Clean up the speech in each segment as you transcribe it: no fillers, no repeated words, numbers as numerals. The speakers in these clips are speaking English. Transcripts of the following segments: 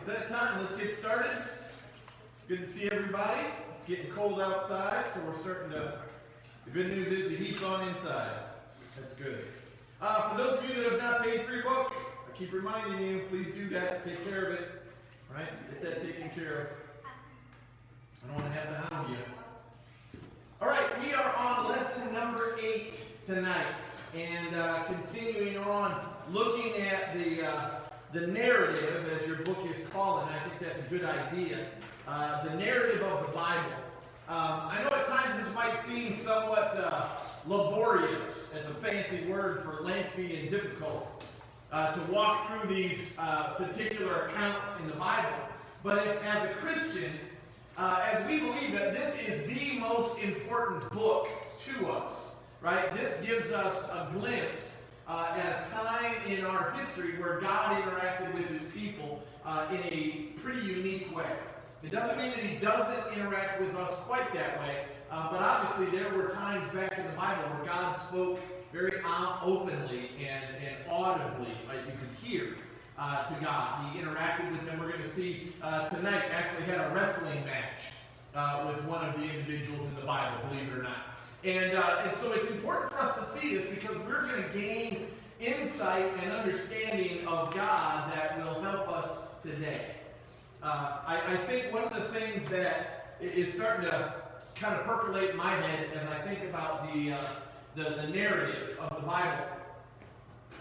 It's that time. Let's get started. Good to see everybody. It's getting cold outside, so we're starting to... The good news is the heat's on inside. That's good. For those of you that have not paid for your book, I keep reminding you, please do that. Take care of it. All right? Get that taken care of. I don't want to have to hound you. All right, we are on lesson number 8 tonight. And continuing on, looking at the narrative, as your book is calling. I think that's a good idea. The narrative of the Bible. I know at times this might seem somewhat laborious, as a fancy word for lengthy and difficult, to walk through these particular accounts in the Bible. But if, as a Christian, as we believe that this is the most important book to us, right? This gives us a glimpse at a time in our history where God interacted with his people in a pretty unique way. It doesn't mean that he doesn't interact with us quite that way, but obviously there were times back in the Bible where God spoke very openly and audibly, like you could hear, to God. He interacted with them. We're going to see tonight actually had a wrestling match with one of the individuals in the Bible, believe it or not. And so it's important for us to see this because we're going to gain insight and understanding of God that will help us today. I think one of the things that is starting to kind of percolate in my head as I think about the narrative of the Bible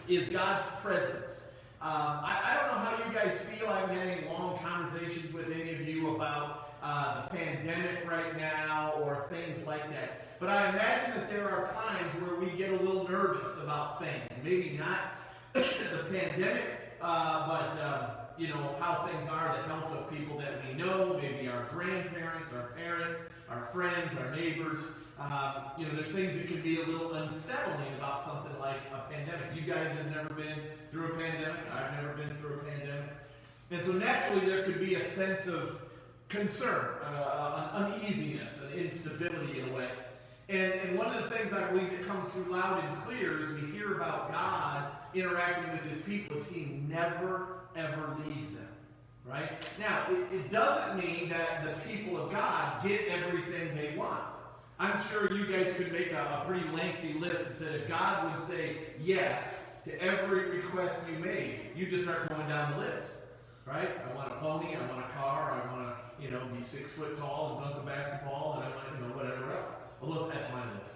is God's presence. I don't know how you guys feel. I haven't had any long conversations with any of you about the pandemic right now or things like that. But I imagine that there are times where we get a little nervous about things. Maybe not the pandemic, but you know, how things are, the health of people that we know, maybe our grandparents, our parents, our friends, our neighbors. You know, there's things that can be a little unsettling about something like a pandemic. You guys have never been through a pandemic. I've never been through a pandemic. And so naturally there could be a sense of concern, an uneasiness, an instability in a way. And one of the things I believe that comes through loud and clear as we hear about God interacting with his people is he never, ever leaves them. Right? Now, it doesn't mean that the people of God get everything they want. I'm sure you guys could make a pretty lengthy list and said if God would say yes to every request you made, you just start going down the list. Right? I want a pony, I want a car, I want to, you know, be 6 foot tall and dunk a basketball, and I want, you know, whatever else. Well, that's my list.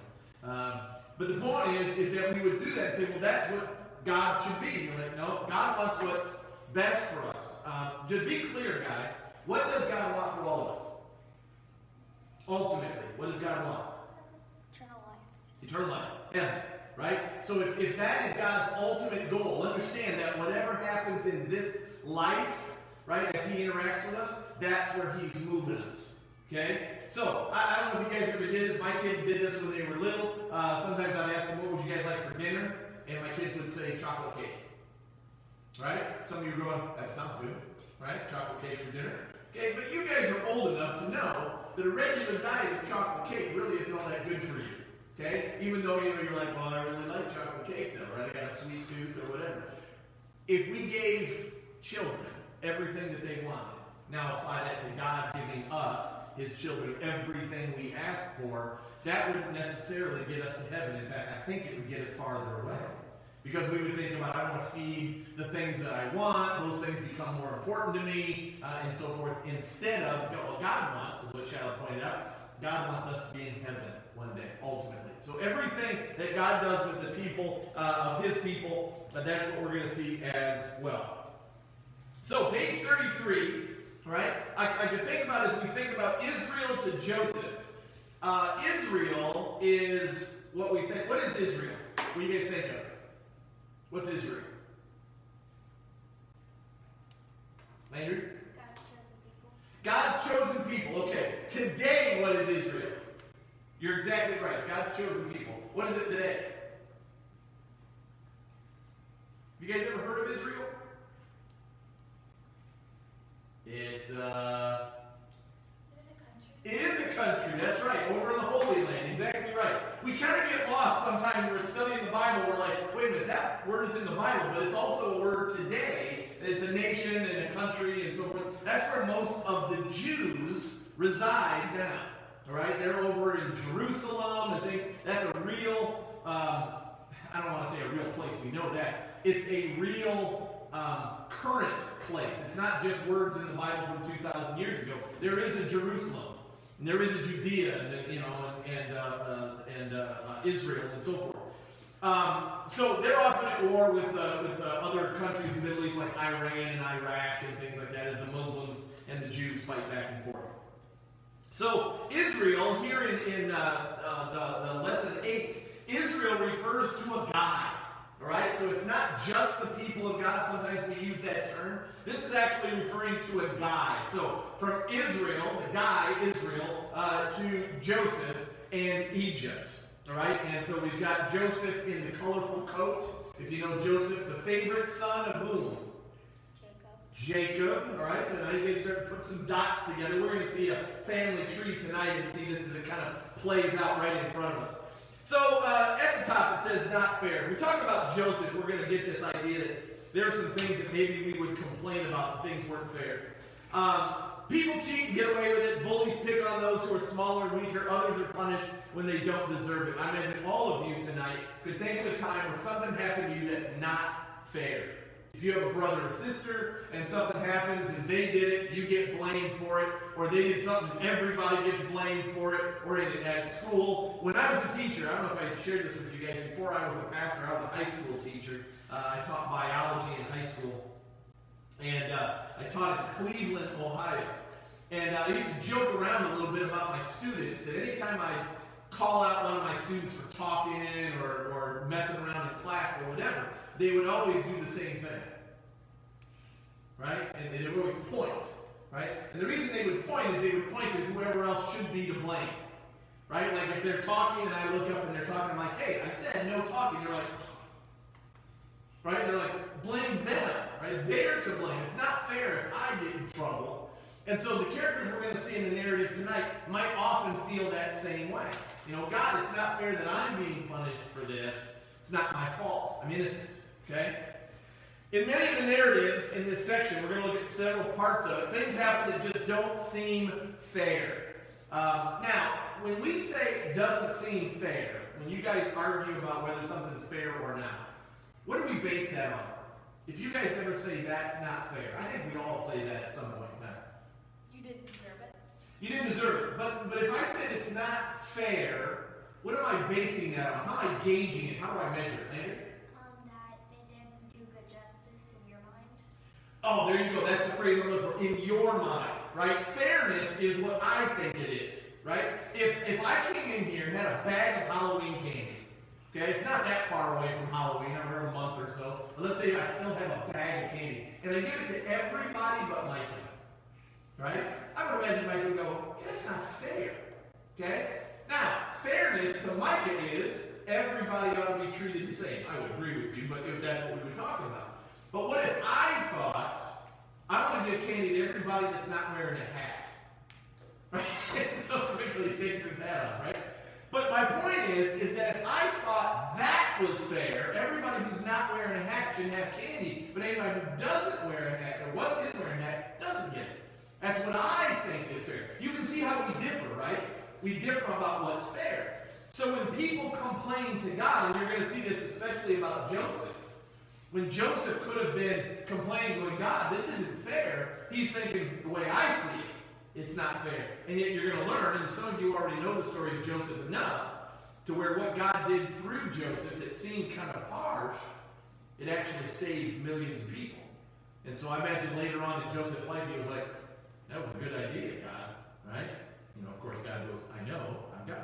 But the point is that we would do that and say, well, that's what God should be. We're like, no, God wants what's best for us. To be clear, guys, what does God want for all of us? Ultimately, what does God want? Eternal life. Eternal life. Heaven. Right? So if that is God's ultimate goal, understand that whatever happens in this life, right, as he interacts with us, that's where he's moving us. Okay? So, I don't know if you guys ever did this. My kids did this when they were little. Sometimes I'd ask them, what would you guys like for dinner? And my kids would say chocolate cake. Right? Some of you are going, that sounds good. Right? Chocolate cake for dinner. Okay, but you guys are old enough to know that a regular diet of chocolate cake really isn't all that good for you. Okay? Even though, you know, you're like, well, I really like chocolate cake though, right? I got a sweet tooth or whatever. If we gave children everything that they wanted, now apply that to God giving us, his children, everything we ask for, that wouldn't necessarily get us to heaven. In fact, I think it would get us farther away. Because we would think about, I want to feed the things that I want, those things become more important to me, and so forth, instead of what God wants, is what Shallow pointed out. God wants us to be in heaven one day, ultimately. So everything that God does with the people, of his people, that's what we're going to see as well. So, page 33, right? I could think about as we think about Israel to Joseph. Israel is what we think. What is Israel? What do you guys think of? What's Israel? Landry? God's chosen people. God's chosen people. Okay. Today, what is Israel? You're exactly right. It's God's chosen people. What is it today? Have you guys ever heard of Israel? It's It is a country, that's right, over in the Holy Land, exactly right. We kind of get lost sometimes when we're studying the Bible Bible, we're like, wait a minute, that word is in the Bible, but it's also a word today. It's a nation and a country and so forth. That's where most of the Jews reside now. All right, they're over in Jerusalem and things. That's a real, I don't want to say a real place. We know that. It's a real current place. It's not just words in the Bible from 2,000 years ago. There is a Jerusalem, and there is a Judea, and Israel, and so forth. So they're often at war with other countries in the Middle East, like Iran and Iraq and things like that, as the Muslims and the Jews fight back and forth. So Israel, here in the lesson 8, Israel refers to a guy. All right, so it's not just the people of God. Sometimes we use that term. This is actually referring to a guy. So from Israel, the guy Israel, to Joseph and Egypt. All right, and so we've got Joseph in the colorful coat. If you know Joseph, the favorite son of whom? Jacob. All right, so now you guys start to put some dots together. We're going to see a family tree tonight and see this as it kind of plays out right in front of us. So at the top it says not fair. If we talk about Joseph, we're going to get this idea that there are some things that maybe we would complain about if things weren't fair. People cheat and get away with it. Bullies pick on those who are smaller and weaker. Others are punished when they don't deserve it. I imagine all of you tonight could think of a time where something happened to you that's not fair. If you have a brother or sister and something happens and they did it, you get blamed for it, or they did something, everybody gets blamed for it, or at school. When I was a teacher, I don't know if I shared this with you guys, before I was a pastor, I was a high school teacher. I taught biology in high school, and I taught in Cleveland, Ohio. And I used to joke around a little bit about my students, that anytime I call out one of my students for talking or messing around in class or whatever, they would always do the same thing, right? And they would always point, right? And the reason they would point is they would point to whoever else should be to blame, right? Like if they're talking and I look up and they're talking, I'm like, hey, I said no talking. You're like, right? They're like, blame them, right? They're to blame. It's not fair if I get in trouble. And so the characters we're going to see in the narrative tonight might often feel that same way. You know, God, it's not fair that I'm being punished for this. It's not my fault. I'm innocent. Okay? In many of the narratives in this section, we're going to look at several parts of it. Things happen that just don't seem fair. Now, when we say it doesn't seem fair, when you guys argue about whether something's fair or not, what do we base that on? If you guys ever say that's not fair, I think we all say that at some point in time. You didn't deserve it. You didn't deserve it. But if I said it's not fair, what am I basing that on? How am I gauging it? How do I measure it? Landry? That they didn't do good justice in your mind. Oh, there you go. That's the phrase I'm looking for. In your mind, right? Fairness is what I think it is, right? If I came in here and had a bag of Halloween candy, okay, it's not that far away from Halloween. I'm here a month or so. But let's say I still have a bag of candy, and I give it to everybody but Micah, right? I would imagine Micah would go, yeah, that's not fair, okay? Now, fairness to Micah is everybody ought to be treated the same. I would agree with you, but if that's what we were talking about. But what if I thought, I want to give candy to everybody that's not wearing a hat? Right? So quickly he takes his hat off, right? But my point is that if I thought that was fair, everybody who's not wearing a hat should have candy, but anybody who doesn't wear a hat, or what is wearing a hat, doesn't get it. That's what I think is fair. You can see how we differ, right? We differ about what's fair. So when people complain to God, and you're going to see this especially about Joseph, when Joseph could have been complaining to God, this isn't fair, he's thinking, the way I see it, it's not fair. And yet you're going to learn, and some of you already know the story of Joseph enough, to where what God did through Joseph that seemed kind of harsh, it actually saved millions of people. And so I imagine later on in Joseph's life, he was like, that was a good idea, God, right? You know, of course, God goes, I know, I'm God.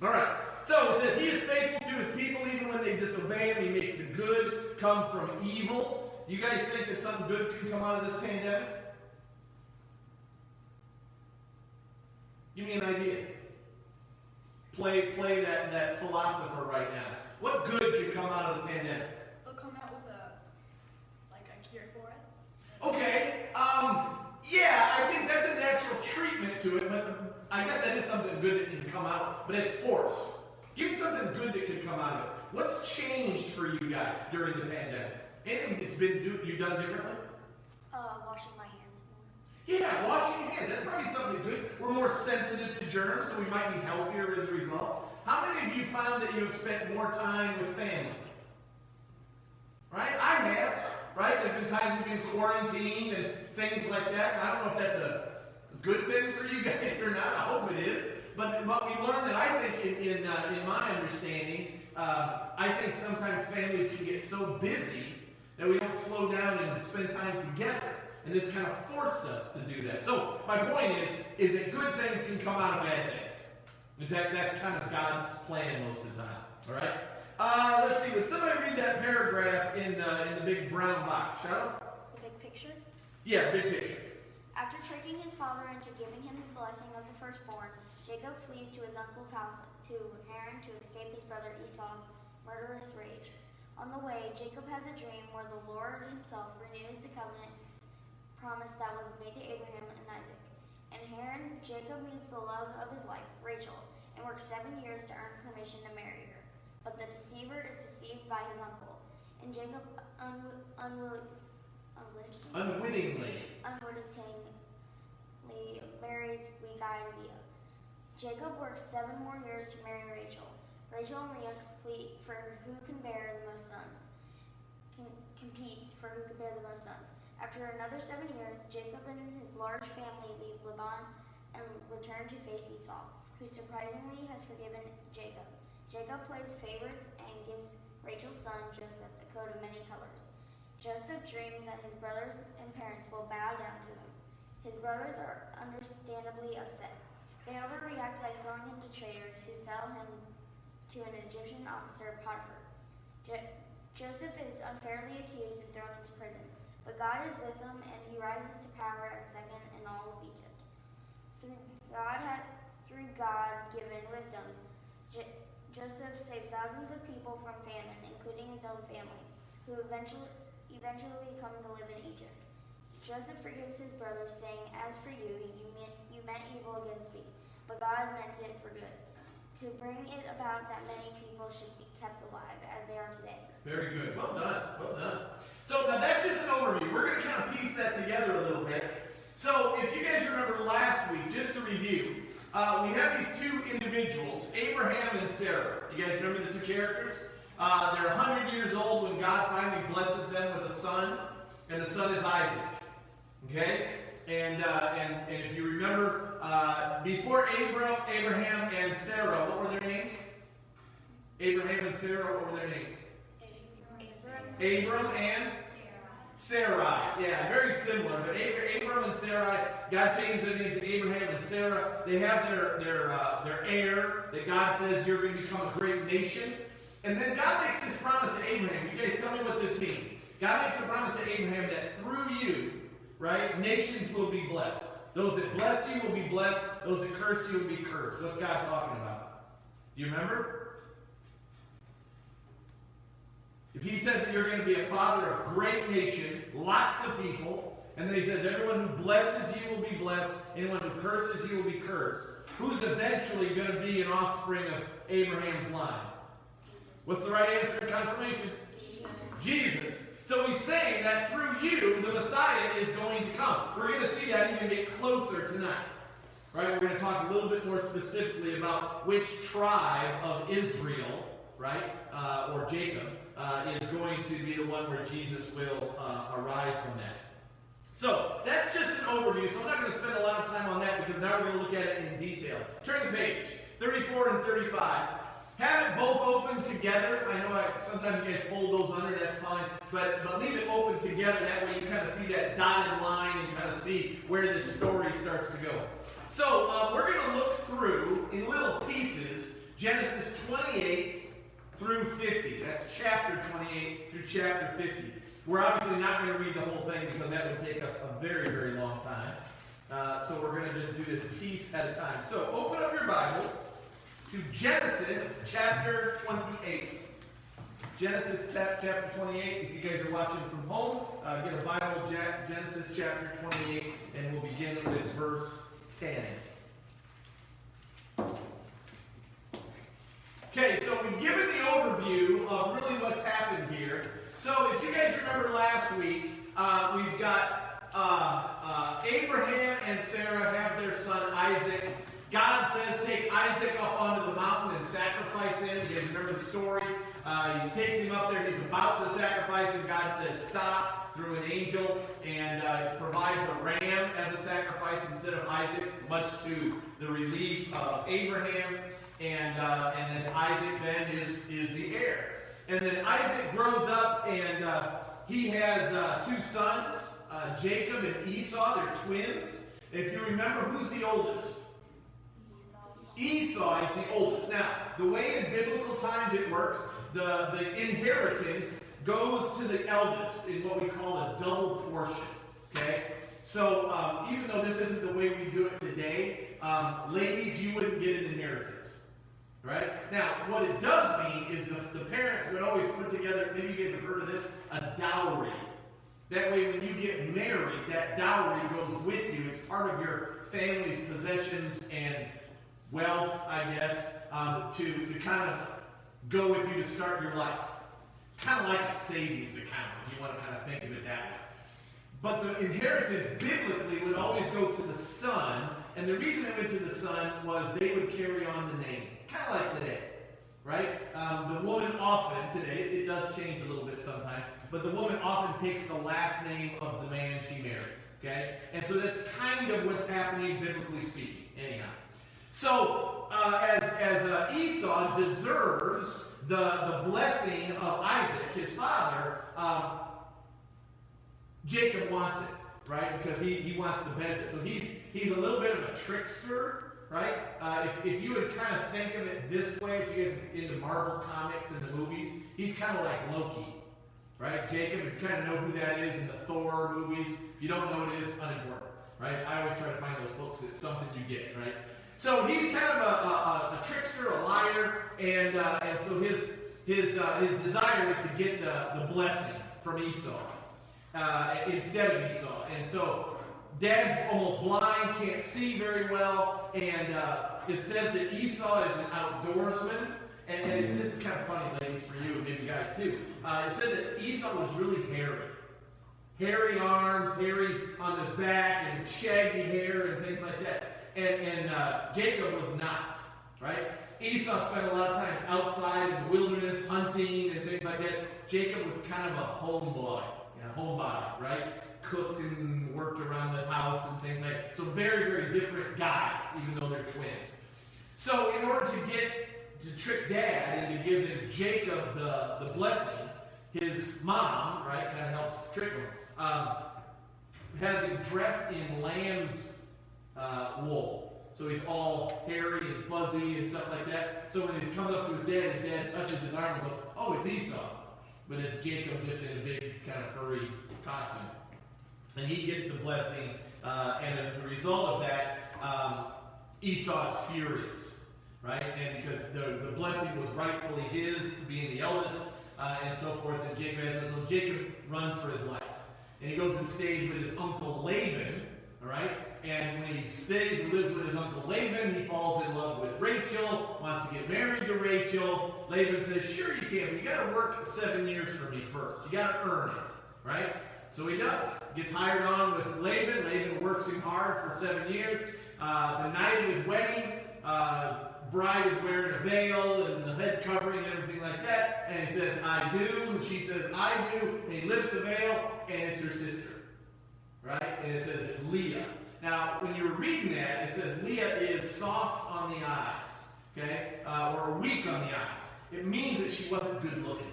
All right, so it says, he is faithful to his people even when they disobey him. He makes the good come from evil. You guys think that something good can come out of this pandemic? Give me an idea. Play that philosopher right now. What good can come out of the pandemic? They'll come out with a cure for it. Okay, yeah, I think that's a natural treatment to it, but I guess that is something good that can come out, but it's forced. Give me something good that can come out of it. What's changed for you guys during the pandemic? Anything that's been you've done differently? Washing my hands more. Yeah, washing your hands. That's probably something good. We're more sensitive to germs, so we might be healthier as a result. How many of you found that you have spent more time with family? Right? I have. Right? There's been times we've been quarantined and things like that. I don't know if that's a good thing for you guys or not. I hope it is. But we learned that I think in my understanding, I think sometimes families can get so busy that we don't slow down and spend time together. And this kind of forced us to do that. So my point is that good things can come out of bad things. In fact, that's kind of God's plan most of the time. All right? Let's see. Would somebody read that paragraph in the big brown box? Shall The big picture? Yeah, big picture. After tricking his father into giving him the blessing of the firstborn, Jacob flees to his uncle's house to Haran to escape his brother Esau's murderous rage. On the way, Jacob has a dream where the Lord himself renews the covenant promise that was made to Abraham and Isaac. In Haran, Jacob meets the love of his life, Rachel, and works 7 years to earn permission to marry her. But the deceiver is deceived by his uncle, and Jacob unwittingly marries weak-eyed Leah. Jacob works 7 more years to marry Rachel. Rachel and Leah compete for who can bear the most sons. After another 7 years, Jacob and his large family leave Laban and return to face Esau, who surprisingly has forgiven Jacob. Jacob plays favorites and gives Rachel's son Joseph a coat of many colors. Joseph dreams that his brothers and parents will bow down to him. His brothers are understandably upset. They overreact by selling him to traders who sell him to an Egyptian officer, Potiphar. Joseph is unfairly accused and thrown into prison, but God is with him and he rises to power as second in all of Egypt. Through God-given wisdom, Joseph saves thousands of people from famine, including his own family, who eventually come to live in Egypt. Joseph forgives his brothers, saying, "As for you, you meant evil against me, but God meant it for good, to bring it about that many people should be kept alive, as they are today." Very good. Well done. Well done. So now that's just an overview. We're going to kind of piece that together a little bit. So if you guys remember last week, just to review, we have these two individuals, Abraham and Sarah. You guys remember the two characters? They're 100 years old when God finally blesses them with a son, and the son is Isaac. Okay? And if you remember, before Abraham and Sarah, what were their names? Abraham and Sarah, what were their names? Abram and Sarai. Yeah, very similar. But Abram and Sarai, God changed their names to Abraham and Sarah. They have their heir that God says you're going to become a great nation. And then God makes this promise to Abraham. You guys tell me what this means. God makes a promise to Abraham that through you, right, nations will be blessed. Those that bless you will be blessed. Those that curse you will be cursed. What's God talking about? Do you remember? If he says that you're going to be a father of a great nation, lots of people, and then he says everyone who blesses you will be blessed, anyone who curses you will be cursed, who's eventually going to be an offspring of Abraham's line? What's the right answer in confirmation? Jesus. So he's saying that through you, the Messiah is going to come. We're going to see that even get closer tonight. Right? We're going to talk a little bit more specifically about which tribe of Israel, right, or Jacob, is going to be the one where Jesus will arise from that. So that's just an overview, so I'm not going to spend a lot of time on that because now we're going to look at it in detail. Turn the page, 34 and 35. Have it both open together. I know sometimes you guys fold those under, that's fine. But leave it open together. That way you kind of see that dotted line and kind of see where this story starts to go. So we're going to look through, in little pieces, Genesis 28 through 50. That's chapter 28 through chapter 50. We're obviously not going to read the whole thing because that would take us a very, very long time. So we're going to just do this piece at a time. So open up your Bibles to Genesis chapter 28. Genesis chapter 28. If you guys are watching from home, get a Bible, Genesis chapter 28, and we'll begin with verse 10. Okay, so we've given the overview we've got Abraham and Sarah have their son Isaac. God says, take Isaac up onto the mountain and sacrifice him. You guys remember the story? He takes him up there. He's about to sacrifice him. God says, stop, through an angel, and provides a ram as a sacrifice instead of Isaac, much to the relief of Abraham. And then Isaac then is the heir. And then Isaac grows up, and he has two sons, Jacob and Esau. They're twins. If you remember, who's the oldest? Esau is the oldest. Now, the way in biblical times it works, the inheritance goes to the eldest in what we call a double portion. Okay? So, even though this isn't the way we do it today, ladies, you wouldn't get an inheritance. Right? Now, what it does mean is the parents would always put together, maybe you guys have heard of this, a dowry. That way, when you get married, that dowry goes with you. It's part of your family's possessions and wealth, I guess, to kind of go with you to start your life. Kind of like a savings account, if you want to kind of think of it that way. But the inheritance, biblically, would always go to the son, and the reason it went to the son was they would carry on the name. Kind of like today, right? The woman often, today, it does change a little bit sometimes, but the woman often takes the last name of the man she marries, okay? And so that's kind of what's happening, biblically speaking, anyhow. So, as Esau deserves the blessing of Isaac, his father, Jacob wants it, right? Because he wants the benefit. So he's a little bit of a trickster, right? If you would kind of think of it this way, if you guys are into Marvel comics and the movies, he's kind of like Loki, right? Jacob, you kind of know who that is in the Thor movies. If you don't know what it is, unimportant, right? I always try to find those books. It's something you get, right? So he's kind of a trickster, a liar, and so his desire is to get the blessing from Esau instead of Esau. And so Dad's almost blind, can't see very well, and it says that Esau is an outdoorsman. And this is kind of funny, ladies, for you, and maybe guys too. It said that Esau was really hairy. Hairy arms, hairy on his back, and shaggy hair, and things like that. And Jacob was not, right? Esau spent a lot of time outside in the wilderness, hunting and things like that. Jacob was kind of a homeboy, homebody, right? Cooked and worked around the house and things like that. So very, very different guys, even though they're twins. So in order to trick Dad into giving Jacob the blessing, his mom, right, kind of helps trick him, has him dressed in lamb's wool. So he's all hairy and fuzzy and stuff like that. So when he comes up to his dad touches his arm and goes, oh, it's Esau. But it's Jacob just in a big kind of furry costume. And he gets the blessing, and as a result of that, Esau's furious, right? And because the blessing was rightfully his, being the eldest, and so forth, and Jacob runs for his life. And he goes and stays with his uncle Laban, all right? And when he stays and lives with his uncle Laban, he falls in love with Rachel, wants to get married to Rachel. Laban says, sure you can, but you got to work 7 years for me first. You got to earn it, right? So he does. Gets hired on with Laban. Laban works him hard for 7 years. The night of his wedding, bride is wearing a veil and the head covering and everything like that. And he says, I do. And she says, I do. And he lifts the veil, and it's her sister. Right? And it says it's Leah. Now, when you're reading that, it says Leah is soft on the eyes, okay, or weak on the eyes. It means that she wasn't good looking,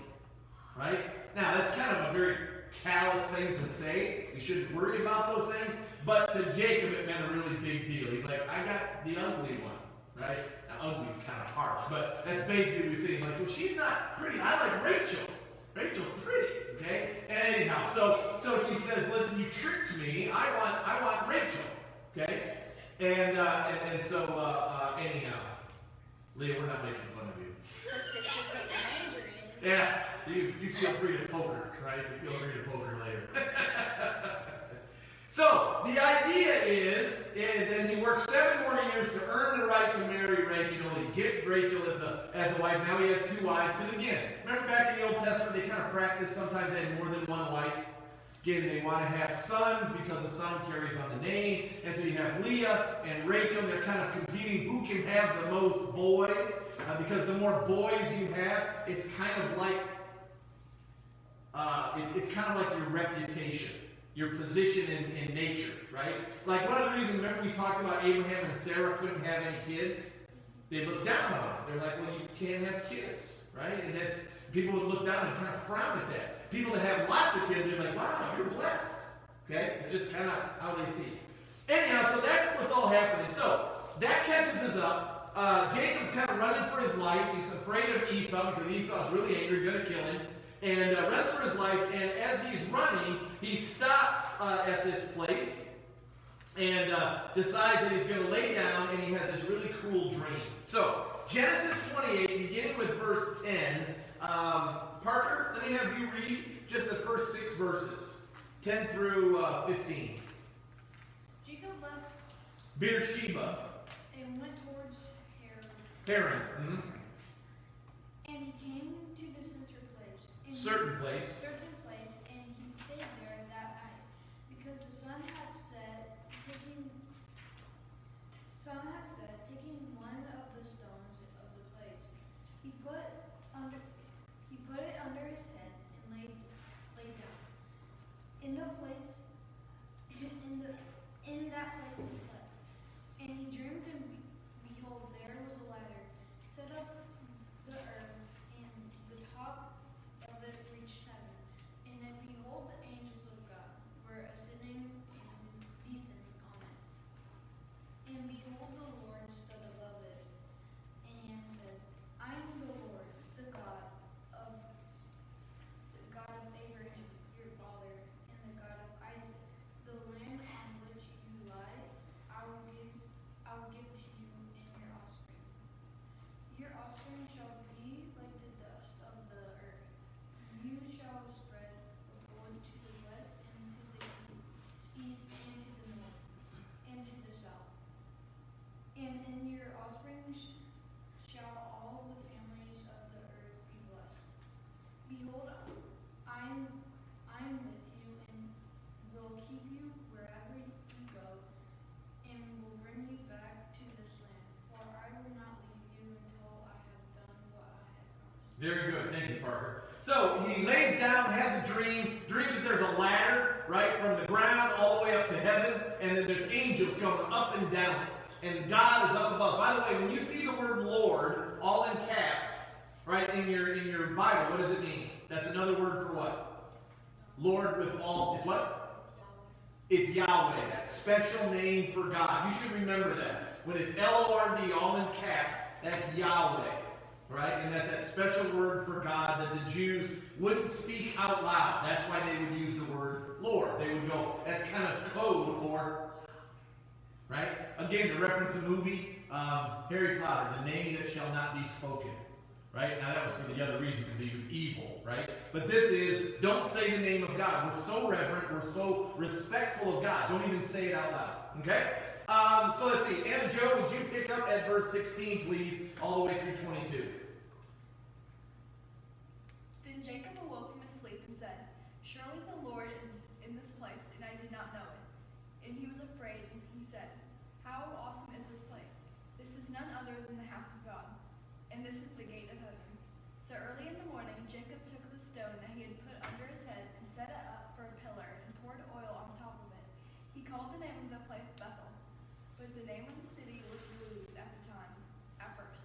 right? Now, that's kind of a very callous thing to say. You shouldn't worry about those things. But to Jacob, it meant a really big deal. He's like, I got the ugly one, right? Now, ugly's kind of harsh, but that's basically what we're saying. Like, well, she's not pretty. I like Rachel. Rachel's pretty, okay? And anyhow, so he says, listen, you tricked me. I want Rachel. Okay? And so, anyhow, Leah, we're not making fun of you. Her sister's named Marjorie. Yeah, you feel free to poke her, right? You feel free to poke her later. So, the idea is that he works 7 more years to earn the right to marry Rachel. He gets Rachel as a wife. Now he has 2 wives. Because again, remember back in the Old Testament, they kind of practiced sometimes they had more than one wife. Again, they want to have sons because the son carries on the name. And so you have Leah and Rachel. They're kind of competing who can have the most boys. Because the more boys you have, it's kind of like it's kind of like your reputation, your position in nature, right? Like one of the reasons, remember we talked about Abraham and Sarah couldn't have any kids? They looked down on them. They're like, well, you can't have kids, right? And that's, people would look down and kind of frown at that. People that have lots of kids, they're like, wow, you're blessed. Okay? It's just kind of how they see it. Anyhow, so that's what's all happening. So, that catches us up. Jacob's kind of running for his life. He's afraid of Esau because Esau's really angry, going to kill him. And runs for his life. And as he's running, he stops at this place and decides that he's going to lay down, and he has this really cool dream. So, Genesis 28, beginning with verse 10. Parker, let me have you read just the first 6 verses, 10 through 15. Jacob left Beersheba. and went towards Haran. Haran. Mm-hmm. And he came to the Certain place. and he stayed there that night, because the sun had set, taking one of the stones of the place. He put it under his head and laid down. In that place he slept. And he dreamed, and behold, there was a ladder set up the earth, and the top of it reached heaven. And then behold, the angels of God were ascending and descending on it. And behold, the Lord stood above it, and said, I am the Lord, the God of Abraham, your father, and the God of Isaac. The land on which you lie, I will give to you and your offspring. Your offspring shall be like the dust of the earth. You shall spread abroad to the west and to the east and to the north and to the south. And in your offspring shall all the families of the earth be blessed. Behold, I'm with you and will keep you wherever you go, and will bring you back to this land. For I will not leave you until I have done what I have promised. Very good. Thank you, Parker. So he lays down, has a dreams that there's a ladder, right, from the ground all the way up to heaven, and then there's angels going up and down it. And God is up above. By the way, when you see the word Lord, all in caps, right, in your Bible, what does it mean? That's another word for what? Lord with all, it's what? It's Yahweh, that special name for God. You should remember that. When it's L-O-R-D, all in caps, that's Yahweh, right? And that's that special word for God that the Jews wouldn't speak out loud. That's why they would use the word Lord. They would go, that's kind of code for, right? Again, to reference a movie, Harry Potter, the name that shall not be spoken. Right? Now that was for the other reason, because he was evil, right? But this is, don't say the name of God. We're so reverent, we're so respectful of God. Don't even say it out loud. Okay? So let's see. Anna Joe, would you pick up at verse 16, please, all the way through 22? Then Jacob awoke from his sleep and said, Surely the Lord is in this place, and I did not know it. And he was afraid, and he said, How awesome is this place! This is none other than the house of God, and this is the gate of heaven. So early in the morning, Jacob took the stone that he had put under his head and set it up for a pillar and poured oil on top of it. He called the name of the place Bethel, but the name of the city was Luz at first.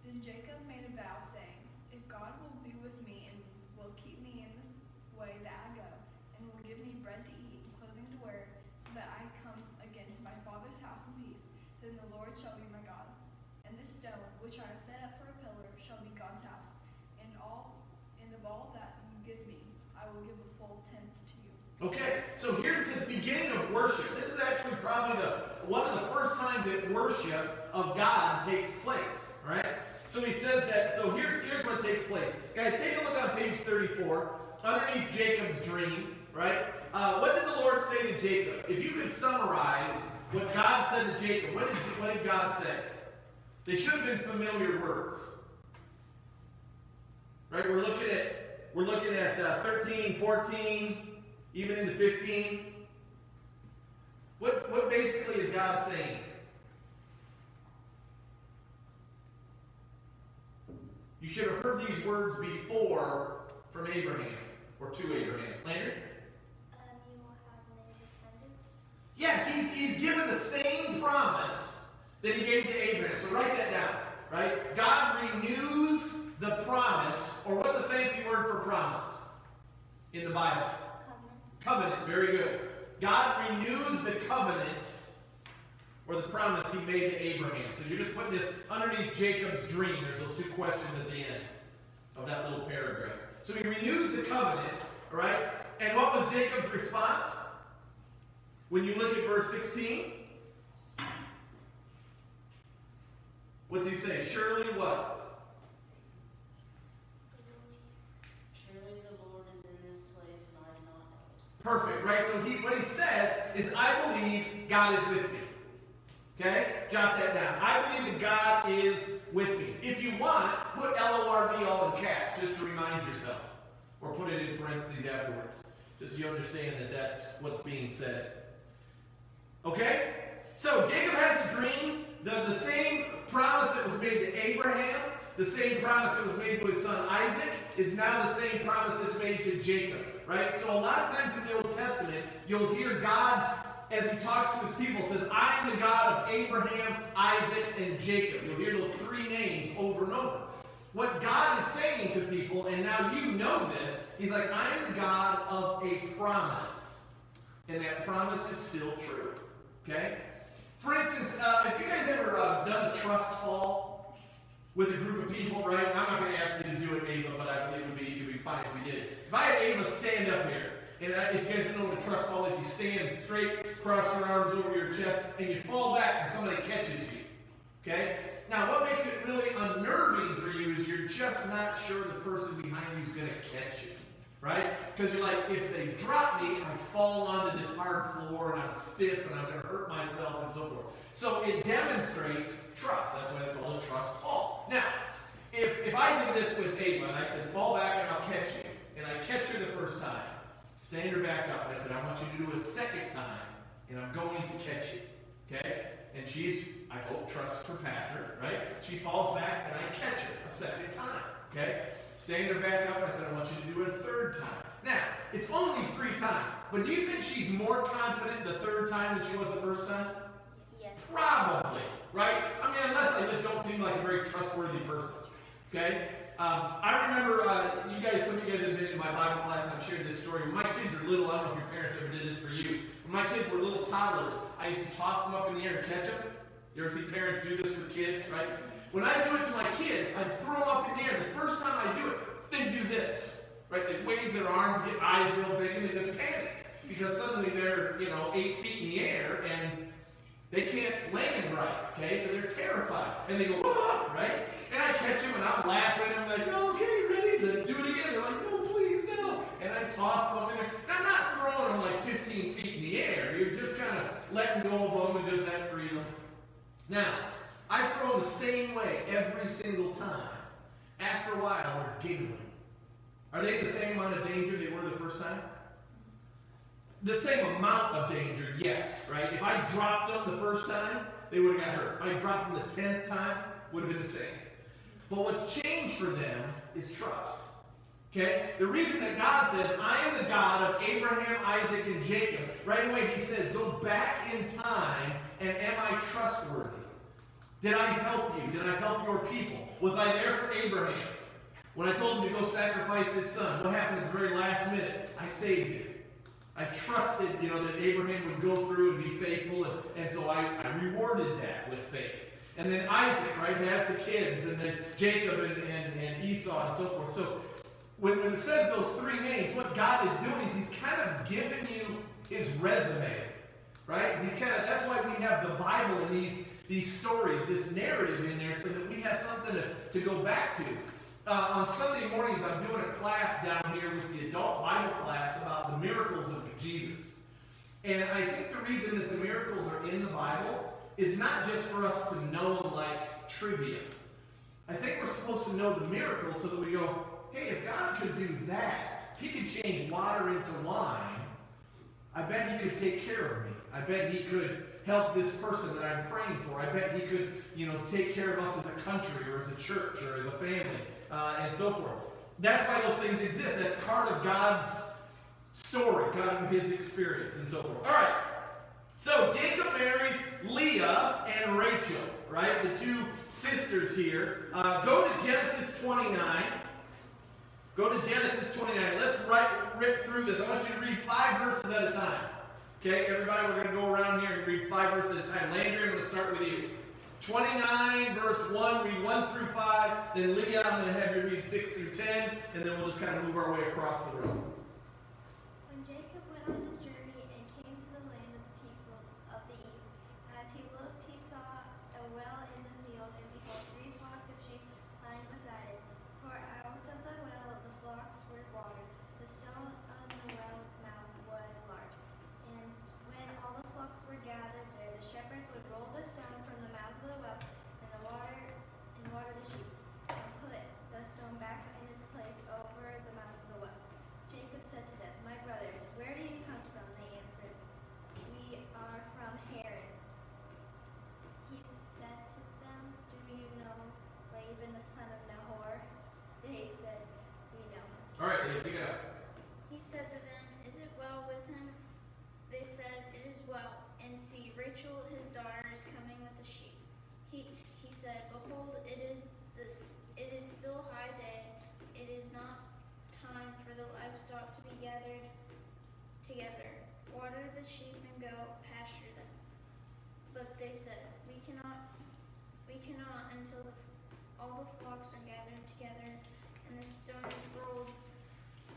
Then Jacob made a vow, saying, If God will be with me and will keep me in this way that I go, and will give me bread to eat and clothing to wear, so that I come again to my father's house in peace, then the Lord shall be my God. And this stone, which I have set up for a pillar, shall be God's house. And of all that you give me, I will give a full tenth to you. Okay, so here's this beginning of worship. This is actually probably one of the first times that worship of God takes place, right? So he says that, so here's what takes place. Guys, take a look on page 34, underneath Jacob's dream, right? What did the Lord say to Jacob? If you could summarize what God said to Jacob, what did God say? They should have been familiar words. Right? We're looking at 13, 14, even into 15. What basically is God saying? You should have heard these words before from Abraham, or to Abraham. Leonard? You will have many descendants. Yeah, he's given the same promise that he gave to Abraham. So write that down, right? God renews the promise, or what's a fancy word for promise in the Bible? Covenant. Covenant, very good. God renews the covenant, or the promise he made to Abraham. So you're just putting this underneath Jacob's dream. There's those two questions at the end of that little paragraph. So he renews the covenant, right? And what was Jacob's response? When you look at verse 16, what's he say? Surely what? Surely the Lord is in this place, and I do not know it. Perfect, right? So what he says is, I believe God is with me. Okay? Jot that down. I believe that God is with me. If you want, put L-O-R-D all in caps, just to remind yourself. Or put it in parentheses afterwards. Just so you understand that that's what's being said. Okay? So, Jacob has a dream. The same promise that was made to Abraham, the same promise that was made to his son Isaac, is now the same promise that's made to Jacob. Right? So a lot of times in the Old Testament, you'll hear God, as he talks to his people, says, I am the God of Abraham, Isaac, and Jacob. You'll hear those three names over and over. What God is saying to people, and now you know this, he's like, I am the God of a promise. And that promise is still true. Okay? For instance, have you guys ever done a trust fall with a group of people, right? I'm not going to ask you to do it, Ava, but it would be fine if we did. If I had Ava stand up here, and if you guys don't know what a trust fall is, you stand straight, cross your arms over your chest, and you fall back and somebody catches you. Okay? Now, what makes it really unnerving for you is you're just not sure the person behind you is going to catch you. Right? Because you're like, if they drop me, I fall onto this hard floor, and I'm stiff, and I'm going to hurt myself, and so forth. So it demonstrates trust. That's why they call it a trust fall. Now, if I did this with Ava, and I said, fall back and I'll catch you, and I catch her the first time, stand her back up, and I said, I want you to do it a second time, and I'm going to catch you. Okay? And she's, I hope, trusts her pastor, right? She falls back, and I catch her a second time. Okay? Stand her back up, and I said, I want you to do it a third time. Now, it's only 3 times, but do you think she's more confident the third time than she was the first time? Yes. Probably, right? I mean, unless I just don't seem like a very trustworthy person. Okay? I remember, some of you guys have been in my Bible class, and I've shared this story. When my kids were little, I don't know if your parents ever did this for you. When my kids were little toddlers, I used to toss them up in the air and catch them. You ever see parents do this with kids, right? When I do it to my kids, I throw them up in the air. The first time I do it, they do this, right? They wave their arms, get eyes real big, and they just panic. Because suddenly they're, 8 feet in the air, and they can't land right, okay? So they're terrified. And they go, whoa, right? And I catch them, and I'm laughing, and I'm like, no, okay, ready? Let's do it again. They're like, no, please, no. And I toss them up in there. Now, I'm not throwing them like 15 feet in the air. You're just kind of letting go of them and just that freedom. Now, I throw the same way every single time. After a while, they're giggling. Are they the same amount of danger they were the first time? The same amount of danger, yes, right? If I dropped them the first time, they would have got hurt. If I dropped them the 10th time, would have been the same. But what's changed for them is trust. Okay? The reason that God says, I am the God of Abraham, Isaac, and Jacob, right away he says, go back in time, and am I trustworthy? Did I help you? Did I help your people? Was I there for Abraham? When I told him to go sacrifice his son, what happened at the very last minute? I saved him. I trusted, that Abraham would go through and be faithful, and so I rewarded that with faith. And then Isaac, right, has the kids, and then Jacob and Esau and so forth. So when it says those 3 names, what God is doing is he's kind of giving you his resume, right? That's why we have the Bible and these stories, this narrative in there, so that we have something to go back to. On Sunday mornings, I'm doing a class down here with the adult Bible class about the miracles of Jesus. And I think the reason that the miracles are in the Bible is not just for us to know like trivia. I think we're supposed to know the miracles so that we go, hey, if God could do that, if he could change water into wine, I bet he could take care of me. I bet he could help this person that I'm praying for. I bet he could, take care of us as a country or as a church or as a family and so forth. That's why those things exist. That's part of God's story, God of his experience and so forth. All right. So Jacob marries Leah and Rachel, right? The two sisters here. Go to Genesis 29. Go to Genesis 29. Let's rip through this. I want you to read 5 verses at a time. Okay, everybody, we're going to go around here and read 5 verses at a time. Landry, I'm going to start with you. 29, verse 1, read 1 through 5. Then Leah, I'm going to have you read 6 through 10. And then we'll just kind of move our way across the room. When Jacob went on his journey and came to the land of the people of the east, as he looked, he saw a well in the field, and behold, 3 flocks of sheep lying beside it. For out of the well the flocks were watered. The stone on the well's mouth was large. And when all the flocks were gathered there, the shepherds would roll the stone from the mouth of the well and water the sheep, and put the stone back in its place over the mouth of the well. Jacob said to them, "My brothers, where do you come from?" They answered, "We are from Haran." He said to them, "Do you know Laban the son of Nahor?" They said, "We know him." All right, Leah, pick it up. He said to them, "Is it well with him?" They said, "It is well. And see, Rachel, his daughter, is coming with the sheep." He said, "Behold, it is still high day. It is not time for the livestock to be gathered together. Water the sheep and go pasture them." But they said, We cannot until all the flocks are gathered together and the stone is rolled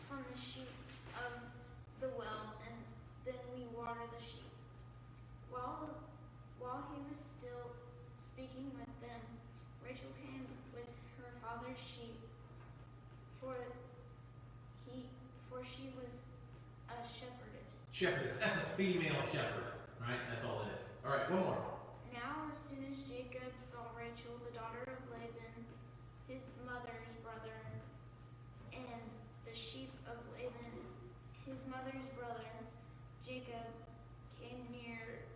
from the sheep of the well, and then we water the sheep." While he was still speaking with them, Rachel came with her father's sheep, for she was a shepherdess. Shepherdess. That's a female shepherd, right? That's all it is. All right, one more. Now as soon as Jacob saw Rachel, the daughter of Laban, his mother's brother, and the sheep of Laban, his mother's brother, Jacob came near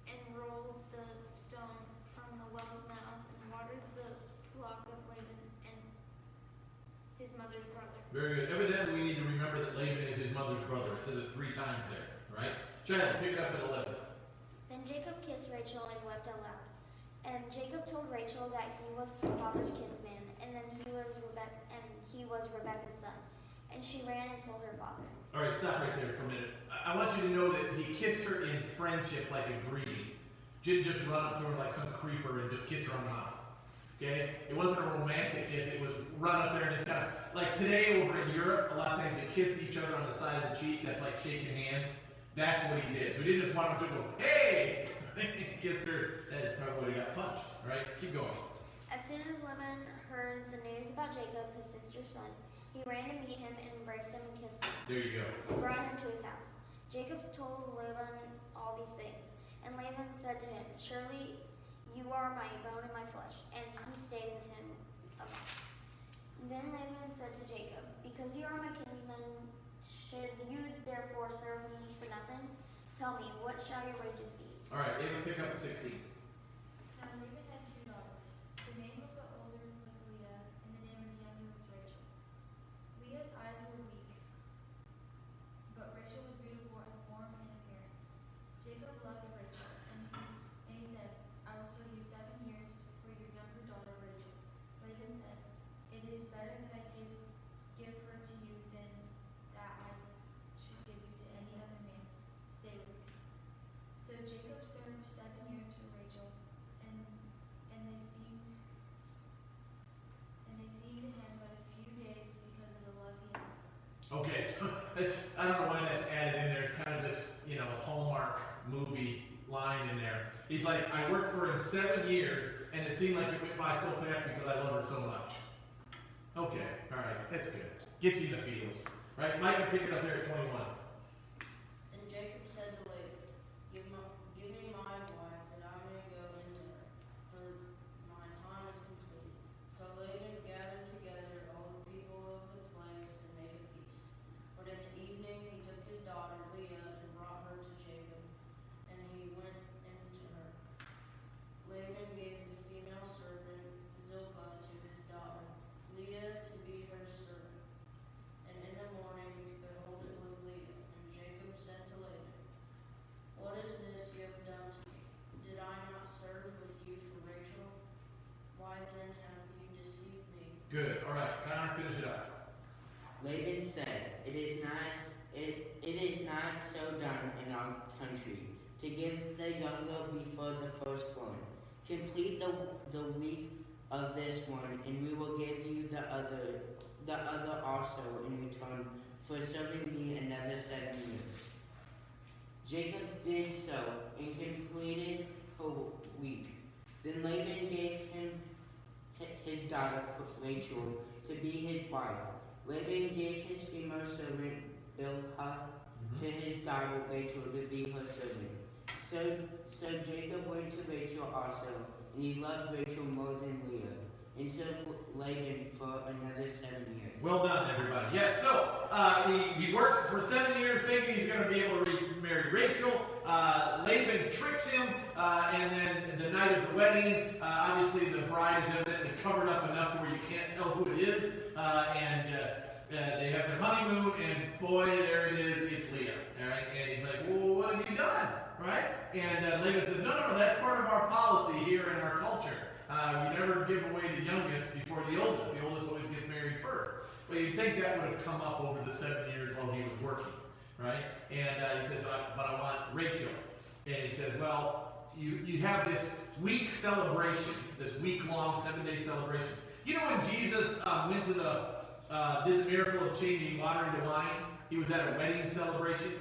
and rolled the stone from the well's mouth and watered the flock of Laban and his mother's brother. Very good. Evidently, we need to remember that Laban is his mother's brother. It says it 3 times there, right? Child, pick it up at 11. Then Jacob kissed Rachel and wept aloud. And Jacob told Rachel that he was her father's kinsman, and then he was Rebekah's son. And she ran and told her father. All right, stop right there for a minute. I want you to know that he kissed her in friendship like a greeting. Didn't just run up to her like some creeper and just kiss her on the mouth. Okay? It wasn't a romantic kiss. It was run up there and just kind of, like today over in Europe, a lot of times they kiss each other on the side of the cheek. That's like shaking hands. That's what he did. So he didn't just run up to her and go, "Hey!" Kissed her. That probably would have got punched. All right? Keep going. As soon as Laban heard the news about Jacob, his sister's son, he ran to meet him and embraced him and kissed him. There you go. He brought him to his house. Jacob told Laban all these things. And Laban said to him, "Surely you are my bone and my flesh." And he stayed with him a month. Then Laban said to Jacob, "Because you are my kinsman, should you therefore serve me for nothing? Tell me, what shall your wages be?" All right, Ava, pick up at 16. Now Laban had 2 daughters. The name of the older was Leah, and the name of the younger was Rachel. Leah's eyes were weak, but Rachel was beautiful in form and appearance. Jacob loved Rachel, and he said, "I will serve you 7 years for your younger daughter Rachel." Laban said, "It is better that I give her to you than that I should give you to any other man. Stay with me." So Jacob served 7 years for Rachel, and they seemed to him but a few days because of the love he had. Okay, so I don't know why that's added in there. It's kind of this, Hallmark movie line in there. He's like, I worked for him 7 years, and it seemed like it went by so fast because I love her so much. Okay, all right, that's good. Gets you in the feels. Right, Micah, pick it up there at 21. And Jacob said to Laban, Give me my wife, that I may go into her, for my time is completed. So Laban gathered together all the people of the place and made a feast. But in the evening he took his daughter Leah and brought Good. All right, Connor, finish it up. Laban said, It is not so done in our country to give the younger before the firstborn. Complete the week of this one, and we will give you the other also in return for serving me another 7 years. Jacob did so and completed her week. Then Laban gave him his daughter Rachel to be his wife. Laban gave his female servant Bilhah to his daughter Rachel to be her servant. So Jacob went to Rachel also, and he loved Rachel more than Leah, and served Laban for another 7 years. Well done, everybody. Yes, so he works for 7 years thinking he's going to be able to marry Rachel. Laban tricks him, and then the night of the wedding, obviously the bride is evidently covered up enough to where you can't tell who it is, and they have their honeymoon, and boy, there it is, it's Leah. All right? And he's like, well, what have you done? Right? And Laban says, no, that's part of our policy here in our culture. You never give away the youngest before the oldest. The oldest always gets married first. Well, you'd think that would have come up over the 7 years while he was working, right? And he says, but I want Rachel. And he says, well, you have this week celebration, this week-long, 7-day celebration. You know when Jesus went to did the miracle of changing water into wine? He was at a wedding celebration.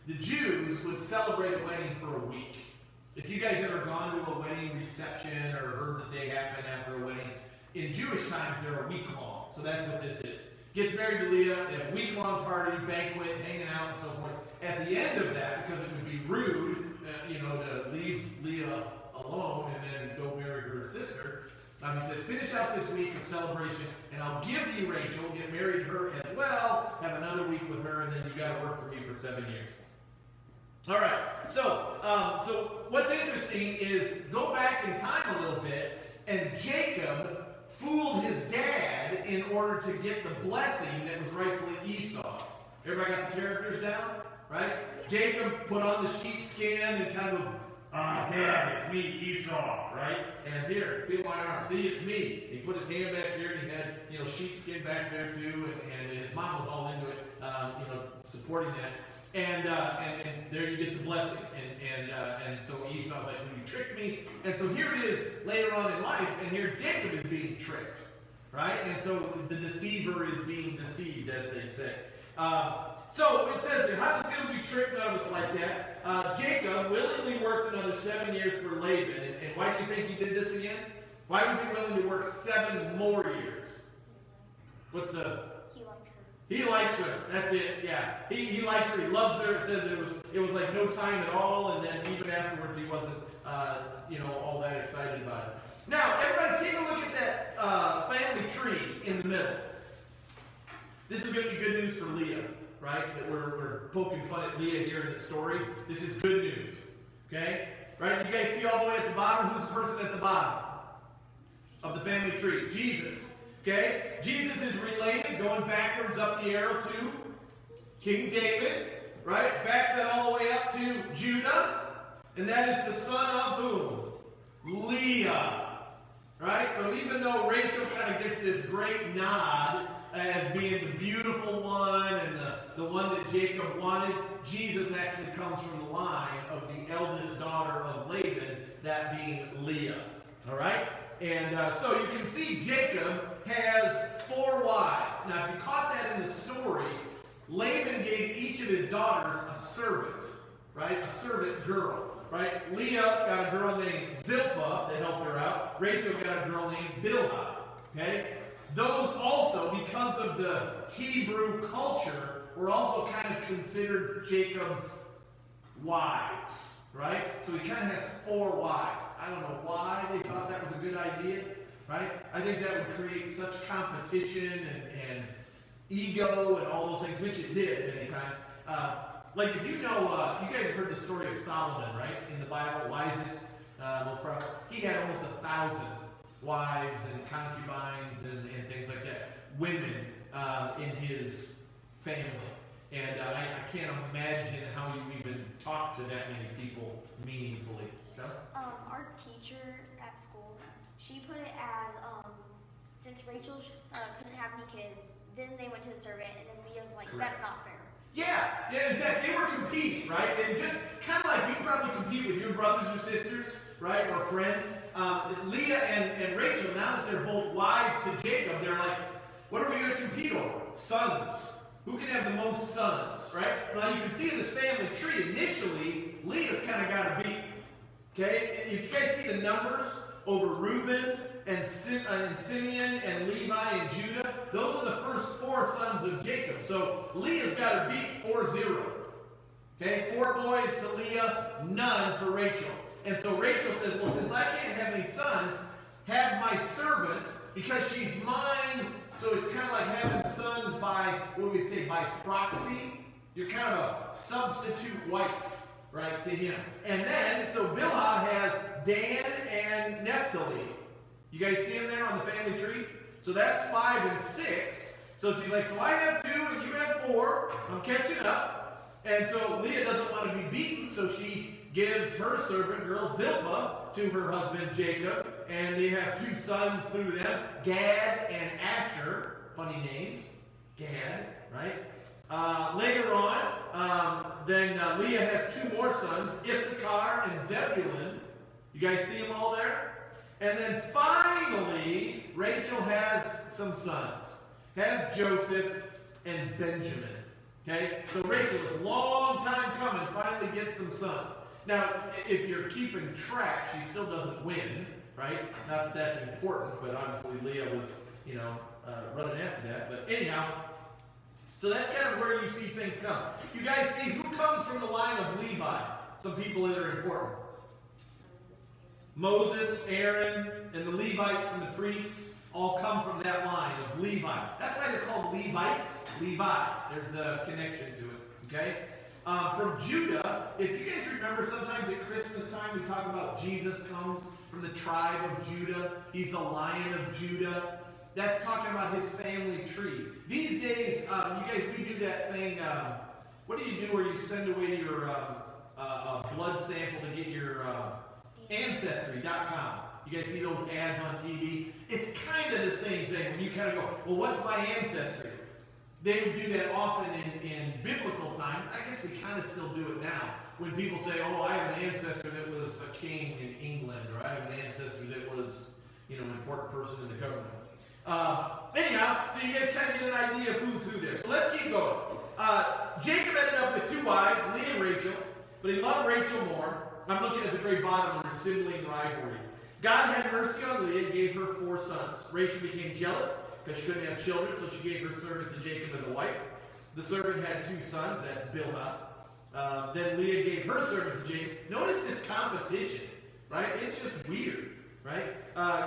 The Jews would celebrate a wedding for a week. If you guys ever gone to a wedding reception or heard that they happen after a wedding, in Jewish times they're a week long. So that's what this is. Gets married to Leah, they have a week-long party, banquet, hanging out, and so forth. At the end of that, because it would be rude, to leave Leah alone and then go marry her sister, he says, finish out this week of celebration, and I'll give you Rachel, get married to her as well, have another week with her, and then you got to work for me for 7 years. All right, so what's interesting is go back in time a little bit, and Jacob fooled his dad in order to get the blessing that was rightfully Esau's. Everybody got the characters down? Right? Jacob put on the sheepskin and kind of, Dad, it's me, Esau, right? And here, feel my arm. See, it's me. He put his hand back here, and he had, sheepskin back there too, and his mom was all into it, supporting that. And there you get the blessing. And so Esau's like, well, you tricked me. And so here it is later on in life, and here Jacob is being tricked, right? And so the deceiver is being deceived, as they say. So it says here, how does it feel to be tricked? Notice like that. Jacob willingly worked another 7 years for Laban. And why do you think he did this again? Why was he willing to work 7 more years? What's the... He likes her. That's it. Yeah. He likes her. He loves her. It says it was like no time at all, and then even afterwards he wasn't all that excited about it. Now, everybody take a look at that family tree in the middle. This is going to be good news for Leah, right? That we're poking fun at Leah here in the story. This is good news. Okay? Right? You guys see all the way at the bottom? Who's the person at the bottom of the family tree? Jesus. Okay? Jesus is related, going backwards up the arrow to King David, right? Back that all the way up to Judah, and that is the son of whom? Leah, right? So even though Rachel kind of gets this great nod as being the beautiful one and the one that Jacob wanted, Jesus actually comes from the line of the eldest daughter of Laban, that being Leah, all right? And so you can see Jacob has 4 wives. Now, if you caught that in the story, Laban gave each of his daughters a servant, right? A servant girl, right? Leah got a girl named Zilpah that helped her out. Rachel got a girl named Bilhah, okay? Those also, because of the Hebrew culture, were also kind of considered Jacob's wives, right? So he kind of has 4 wives. I don't know why they thought that was a good idea, right? I think that would create such competition and ego and all those things, which it did many times. Like if you guys have heard the story of Solomon, right? In the Bible, wisest, most powerful. He had almost 1,000 wives and concubines and things like that. Women in his family. And I can't imagine how you even talk to that many people meaningfully. John? Our teacher at school, she put it as since Rachel couldn't have any kids, then they went to the servant, and then Leah's like, Correct. that's not fair. Yeah, in fact, they were competing, right? And just kind of like you probably compete with your brothers or sisters, right, or friends. Leah and Rachel, now that they're both wives to Jacob, they're like, what are we going to compete over? Sons. Who can have the most sons, right? Now, you can see in this family tree, initially, Leah's kind of got a beat. Okay? If you guys see the numbers over Reuben and Simeon and Levi and Judah, those are the first 4 sons of Jacob. So Leah's got a beat 4-0. Okay? 4 boys to Leah, none for Rachel. And so Rachel says, well, since I can't have any sons, have my servant, because she's mine. So it's kind of like having sons by, what we'd say, by proxy. You're kind of a substitute wife, right, to him. And then, so Bilhah has Dan and Naphtali. You guys see them there on the family tree? So that's 5 and 6. So she's like, so I have 2 and you have 4. I'm catching up. And so Leah doesn't want to be beaten, so she gives her servant girl Zilpah to her husband Jacob. And they have 2 sons through them, Gad and Asher. Funny names. Gad, right? Later on, then Leah has 2 more sons, Issachar and Zebulun. You guys see them all there? And then finally, Rachel has some sons. Has Joseph and Benjamin. Okay? So Rachel, it's a long time coming, finally gets some sons. Now, if you're keeping track, she still doesn't win, right? Not that that's important, but obviously Leah was, running after that. But anyhow, so that's kind of where you see things come. You guys see who comes from the line of Levi? Some people that are important. Moses, Aaron, and the Levites and the priests all come from that line of Levi. That's why they're called Levites. Levi. There's the connection to it. Okay? From Judah, if you guys remember, sometimes at Christmas time we talk about Jesus comes from the tribe of Judah. He's the Lion of Judah. That's talking about his family tree. These days, you guys, we do that thing. What do you do where you send away your blood sample to get your Ancestry.com? You guys see those ads on TV? It's kind of the same thing when you kind of go, well, what's my ancestry? They would do that often in biblical times. I guess we kind of still do it now. When people say, oh, I have an ancestor that was a king in England, or I have an ancestor that was, an important person in the government. Anyhow, so you guys kind of get an idea of who's who there. So let's keep going. Jacob ended up with 2 wives, Leah and Rachel, but he loved Rachel more. I'm looking at the very bottom under sibling rivalry. God had mercy on Leah and gave her 4 sons. Rachel became jealous because she couldn't have children, so she gave her servant to Jacob as a wife. The servant had 2 sons, that's Bilhah. Then Leah gave her servant to Jacob. Notice this competition, right? It's just weird, right?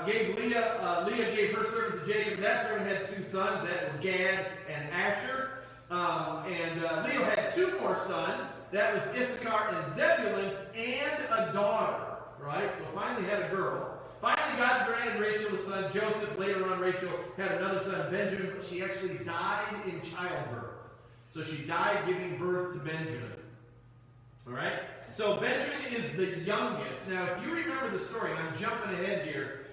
Leah gave her servant to Jacob, and that servant had 2 sons, that was Gad and Asher. Leah had 2 more sons, that was Issachar and Zebulun, and a daughter, right? So finally had a girl. Finally, God granted Rachel a son, Joseph. Later on, Rachel had another son, Benjamin, but she actually died in childbirth. So she died giving birth to Benjamin. All right? So Benjamin is the youngest. Now, if you remember the story, and I'm jumping ahead here,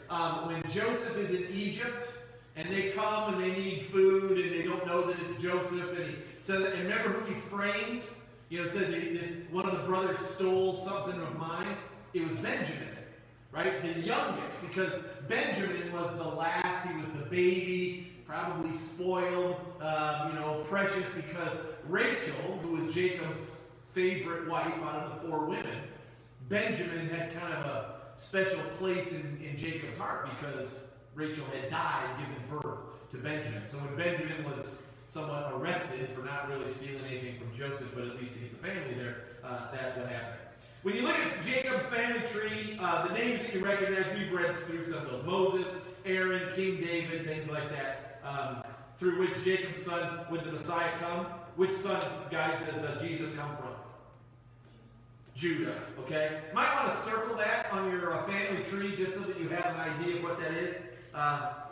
when Joseph is in Egypt, and they come and they need food, and they don't know that it's Joseph, and he says, and remember who he frames? It says that one of the brothers stole something of mine. It was Benjamin, right? The youngest, because Benjamin was the last. He was the baby, probably spoiled, precious, because Rachel, who was Jacob's favorite wife out of the 4 women, Benjamin had kind of a special place in Jacob's heart because Rachel had died giving birth to Benjamin. So when Benjamin was somewhat arrested for not really stealing anything from Joseph, but at least to get the family there, that's what happened. When you look at Jacob's family tree, the names that you recognize, we've read through some of those. Moses, Aaron, King David, things like that, through which Jacob's son, would the Messiah come? Which son, guys, does Jesus come from? Judah, okay? Might want to circle that on your family tree just so that you have an idea of what that is.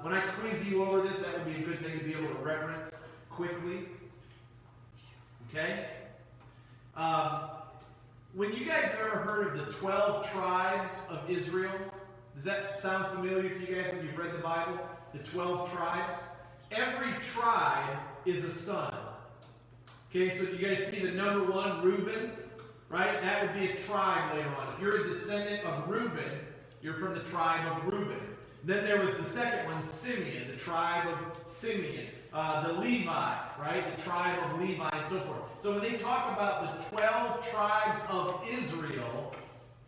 When I quiz you over this, that would be a good thing to be able to reference quickly. Okay? When you guys have ever heard of the 12 tribes of Israel, Does that sound familiar to you guys when you've read the Bible? The 12 tribes? Every tribe is a son. Okay, so you guys see the number 1, Reuben, right? That would be a tribe later on. If you're a descendant of Reuben, you're from the tribe of Reuben. Then there was the second one, Simeon, the tribe of Simeon. The Levi, right? The tribe of Levi and so forth. So when they talk about the 12 tribes of Israel,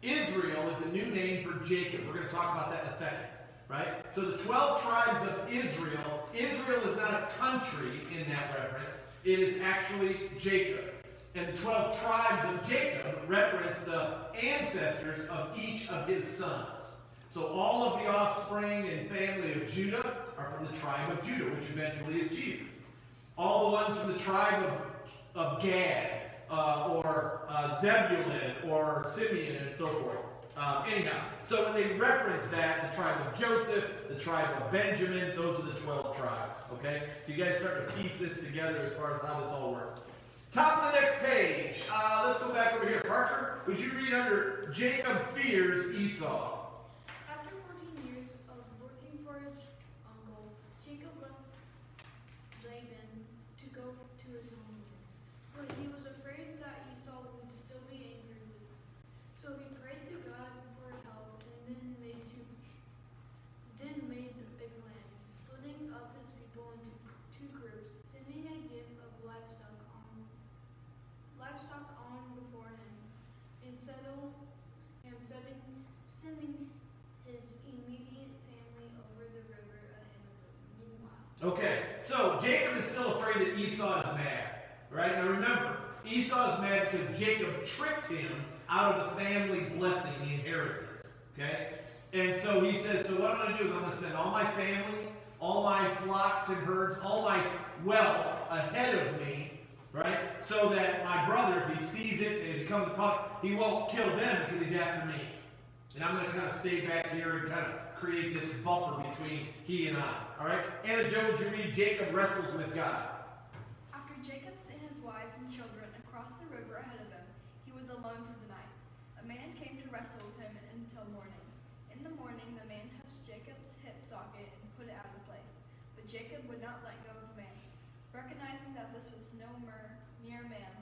Israel is a new name for Jacob. We're going to talk about that in a second, right? So the 12 tribes of Israel, Israel is not a country in that reference. It is actually Jacob. And the 12 tribes of Jacob reference the ancestors of each of his sons. So all of the offspring and family of Judah are from the tribe of Judah, which eventually is Jesus. All the ones from the tribe of Gad, or Zebulun, or Simeon, and so forth. Anyhow, so when they reference that, the tribe of Joseph, the tribe of Benjamin, those are the 12 tribes. Okay? So you guys start to piece this together as far as how this all works. Top of the next page. Let's go back over here. Parker, would you read under Jacob fears Esau? After 14 years of working for his uncle, Jacob left Laban to go to his homeland. But he was afraid that Esau would still be angry with him. So he prayed to God for help and then made a plan, splitting up his people into 2 groups, sending a gift of livestock on before him, and sending his immediate family over the river ahead of them. Meanwhile, Okay, so Jacob is still afraid that Esau is mad. Right? Now remember, Esau is mad because Jacob tricked him out of the family blessing, the inheritance. Okay? And so he says, so what I'm going to do is I'm going to send all my family, all my flocks and herds, all my wealth ahead of me, right? So that my brother, if he sees it and it becomes a problem, he won't kill them because he's after me. And I'm going to kind of stay back here and kind of create this buffer between he and I. All right? Anna Jo, would you read Jacob wrestles with God? After Jacob sent his wives and children across the river ahead of him, he was alone for the night. A man came to wrestle with him until morning. In the morning, the man touched Jacob's hip socket and put it out of place. But Jacob would not let go of the man. Recognizing that this was no mere man,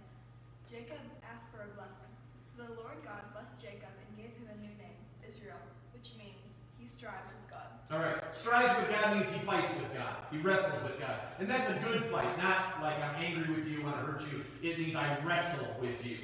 Jacob asked for a blessing. So the Lord God blessed Jacob and gave him a new name, Israel, which means he strives with God. All right. Strives with God means he fights with God. He wrestles with God. And that's a good fight. Not like I'm angry with you, want to hurt you. It means I wrestle with you.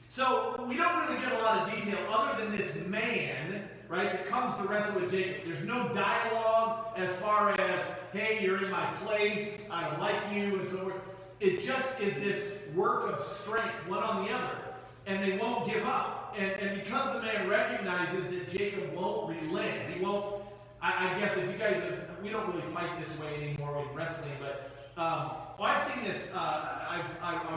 So we don't really get a lot of detail other than this man, right, that comes to wrestle with Jacob. There's no dialogue as far as, hey, you're in my place, I don't like you, and so forth. It just is this work of strength, one on the other. And they won't give up. And because the man recognizes that Jacob won't relent, he won't, I guess if you guys, we don't really fight this way anymore with wrestling, but I've seen this, I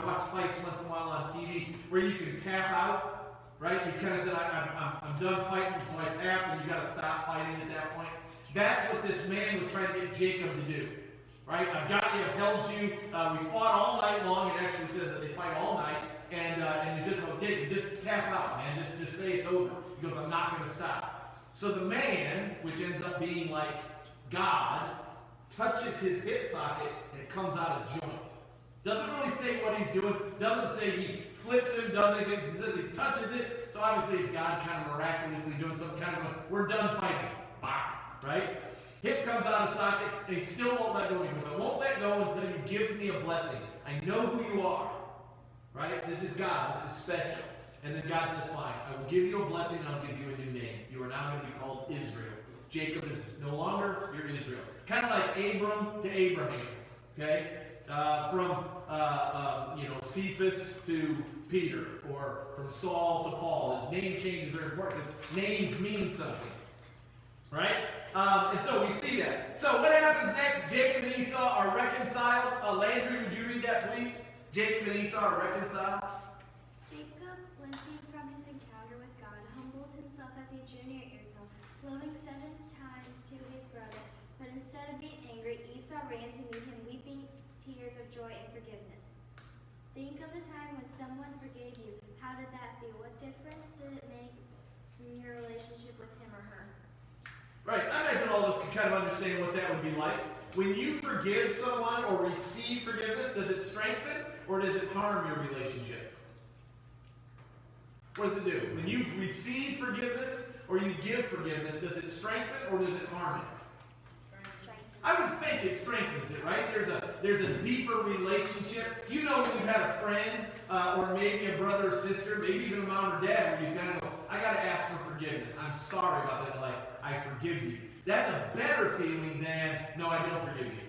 watch fights once in a while on TV where you can tap out, right? You kind of said, I'm done fighting, so I tap, and you got to stop fighting at that point. That's what this man was trying to get Jacob to do, right? I've got you, I've held you, we fought all night long. It actually says that they fight all night, and you just, okay, just tap out, man, just say it's over. He goes, I'm not going to stop. So the man, which ends up being like God, touches his hip socket and it comes out of joint. Doesn't really say what he's doing. Doesn't say he flips him, does anything. He says he touches it. So obviously it's God kind of miraculously doing something kind of going, we're done fighting. Bop, right? Hip comes out of socket and he still won't let go. He goes, I won't let go until you give me a blessing. I know who you are. Right? This is God. This is special. And then God says, fine, I will give you a blessing and I'll give you a new name. You are now going to be called Israel. Jacob is no longer your Israel. Kind of like Abram to Abraham. Okay? From Cephas to Peter, or from Saul to Paul. Name changes are important because names mean something. Right? And so we see that. So what happens next? Jacob and Esau are reconciled. Landry, would you read that, please? Jacob and Esau are reconciled. Jacob, limping from his encounter with God, humbled himself as he drew near Esau, blowing 7 times to his brother. But instead of being angry, Esau ran to meet him, weeping tears of joy and forgiveness. Think of the time when someone forgave you. How did that feel? What difference did it make in your relationship with him or her? Right, I imagine all of us can kind of understand what that would be like. When you forgive someone or receive forgiveness, does it strengthen or does it harm your relationship? What does it do? When you receive forgiveness or you give forgiveness, does it strengthen or does it harm it? I would think it strengthens it, right? There's a deeper relationship. You know when you've had a friend or maybe a brother or sister, maybe even a mom or dad, where you've got to go, I got to ask for forgiveness. I'm sorry about that. Like, I forgive you. That's a better feeling than, no, I don't forgive you.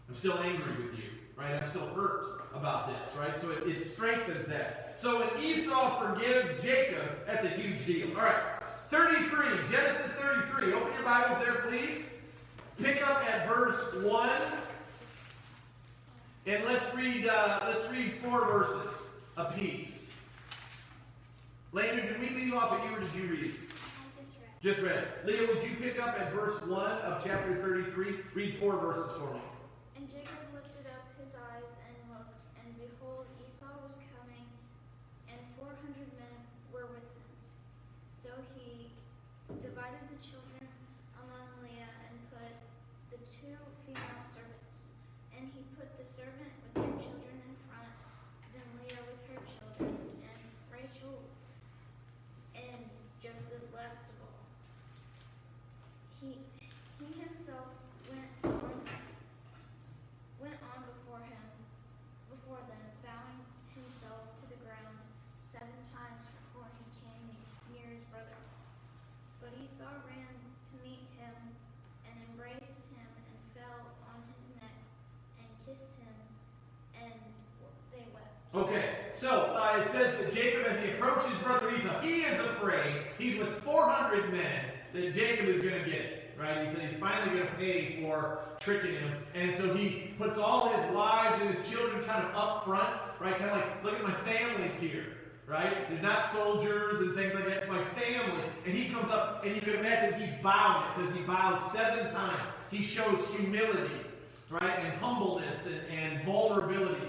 I'm still angry with you, right? I'm still hurt about this, right? So it strengthens that. So when Esau forgives Jacob, that's a huge deal. All right, 33, Genesis 33. Open your Bibles there, please. Pick up at verse 1, and let's read 4 verses apiece. Landon, did we leave off at you or did you read? I Just read it. Leah, would you pick up at verse 1 of chapter 33? Read 4 verses for me. And Jacob lifted up his eyes and looked, and behold, Esau was coming, and 400 men were with him. So he divided the children among Leah and put the 2 female servants. And he put the servant with their children in front, then Leah with her children, and Rachel and Joseph last of all. He himself went on before them, bowing himself to the ground 7 times before he came near his brother. But Esau ran to meet him and embraced him and fell on his neck and kissed him, and they wept. Okay, so it says that Jacob, as he approached his brother Esau, he is afraid. He's with 400 men that Jacob is going to get it. Right? He said he's finally going to pay for tricking him. And so he puts all his wives and his children kind of up front, right? Kind of like, look at my family's here, right? They're not soldiers and things like that. It's my family. And he comes up, and you can imagine he's bowing. It says he bows 7 times. He shows humility, right? And humbleness and vulnerability.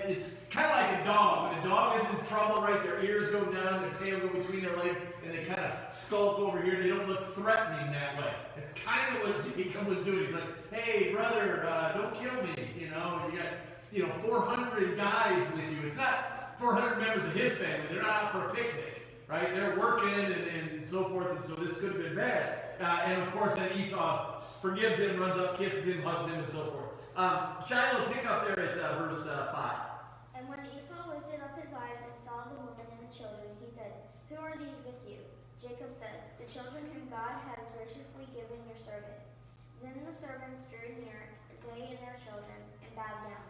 It's kind of like a dog. When a dog is in trouble, right, their ears go down, their tail go between their legs, and they kind of skulk over here. They don't look threatening that way. It's kind of what Jacob was doing. He's like, hey, brother, don't kill me. You got 400 guys with you. It's not 400 members of his family. They're not out for a picnic, right? They're working and so forth, and so this could have been bad. And of course, then Esau forgives him, runs up, kisses him, hugs him, and so forth. Shiloh, pick up there at verse 5. And when Esau lifted up his eyes and saw the woman and the children, he said, Who are these with you? Jacob said, The children whom God has graciously given your servant. Then the servants drew near, they and their children, and bowed down.